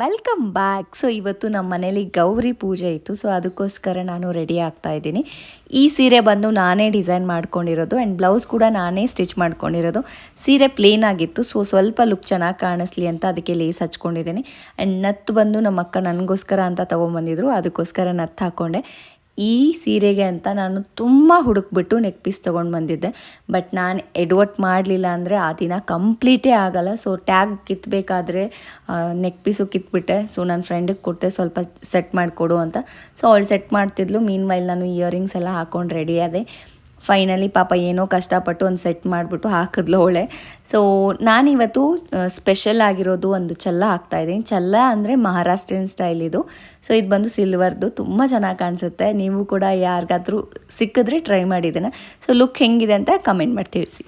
Welcome back. So ಇವತ್ತು ನಮ್ಮ ಮನೇಲಿ ಗೌರಿ ಪೂಜೆ ಇತ್ತು. ಸೊ ಅದಕ್ಕೋಸ್ಕರ ನಾನು ರೆಡಿ ಆಗ್ತಾ ಇದ್ದೀನಿ. ಈ ಸೀರೆ ಬಂದು ನಾನೇ ಡಿಸೈನ್ ಮಾಡ್ಕೊಂಡಿರೋದು ಆ್ಯಂಡ್ ಬ್ಲೌಸ್ ಕೂಡ ನಾನೇ ಸ್ಟಿಚ್ ಮಾಡ್ಕೊಂಡಿರೋದು. ಸೀರೆ ಪ್ಲೇನ್ ಆಗಿತ್ತು, ಸೊ ಸ್ವಲ್ಪ ಲುಕ್ ಚೆನ್ನಾಗಿ ಕಾಣಿಸ್ಲಿ ಅಂತ ಅದಕ್ಕೆ ಲೇಸ್ ಹಚ್ಕೊಂಡಿದ್ದೀನಿ. ಆ್ಯಂಡ್ ನತ್ತು ಬಂದು ನಮ್ಮ ಅಕ್ಕ ನನಗೋಸ್ಕರ ಅಂತ ತೊಗೊಂಬಂದಿದ್ರು, ಅದಕ್ಕೋಸ್ಕರ ನತ್ತು ಹಾಕ್ಕೊಂಡೆ. ಈ ಸೀರೆಗೆ ಅಂತ ನಾನು ತುಂಬ ಹುಡುಕ್ಬಿಟ್ಟು ನೆಕ್ ಪೀಸ್ ತೊಗೊಂಡು ಬಂದಿದ್ದೆ, ಬಟ್ ನಾನು ಎಡವಟ್ ಮಾಡಲಿಲ್ಲ ಅಂದರೆ ಆ ದಿನ ಕಂಪ್ಲೀಟೇ ಆಗೋಲ್ಲ. ಸೊ ಟ್ಯಾಗ್ ಕಿತ್ತಬೇಕಾದ್ರೆ ನೆಕ್ ಪೀಸು ಕಿತ್ಬಿಟ್ಟೆ. ಸೊ ನನ್ನ ಫ್ರೆಂಡಿಗೆ ಕೊಟ್ಟೆ ಸ್ವಲ್ಪ ಸೆಟ್ ಮಾಡಿಕೊಡು ಅಂತ. ಸೊ ಅವಳು ಸೆಟ್ ಮಾಡ್ತಿದ್ಲು. ಮೀನ್ ವೈಲ್ ನಾನು ಇಯರಿಂಗ್ಸ್ ಎಲ್ಲ ಹಾಕ್ಕೊಂಡು ರೆಡಿ ಆದೆ. ಫೈನಲಿ ಪಾಪ ಏನೋ ಕಷ್ಟಪಟ್ಟು ಒಂದು ಸೆಟ್ ಮಾಡಿಬಿಟ್ಟು ಹಾಕಿದ್ಲು ಅವಳೆ. ಸೊ ನಾನಿವತ್ತು ಸ್ಪೆಷಲ್ ಆಗಿರೋದು ಒಂದು ಚೆಲ್ಲ ಹಾಕ್ತಾಯಿದ್ದೀನಿ. ಚೆಲ್ಲ ಅಂದರೆ ಮಹಾರಾಷ್ಟ್ರೀಯನ್ ಸ್ಟೈಲ್ ಇದು. ಸೊ ಇದು ಬಂದು ಸಿಲ್ವರ್ದು, ತುಂಬ ಚೆನ್ನಾಗಿ ಕಾಣಿಸುತ್ತೆ. ನೀವು ಕೂಡ ಯಾರಿಗಾದ್ರೂ ಸಿಕ್ಕಿದ್ರೆ ಟ್ರೈ ಮಾಡಿದ್ದೇನೆ. ಸೊ ಲುಕ್ ಹೆಂಗಿದೆ ಅಂತ ಕಮೆಂಟ್ ಮಾಡಿ ತಿಳಿಸಿ.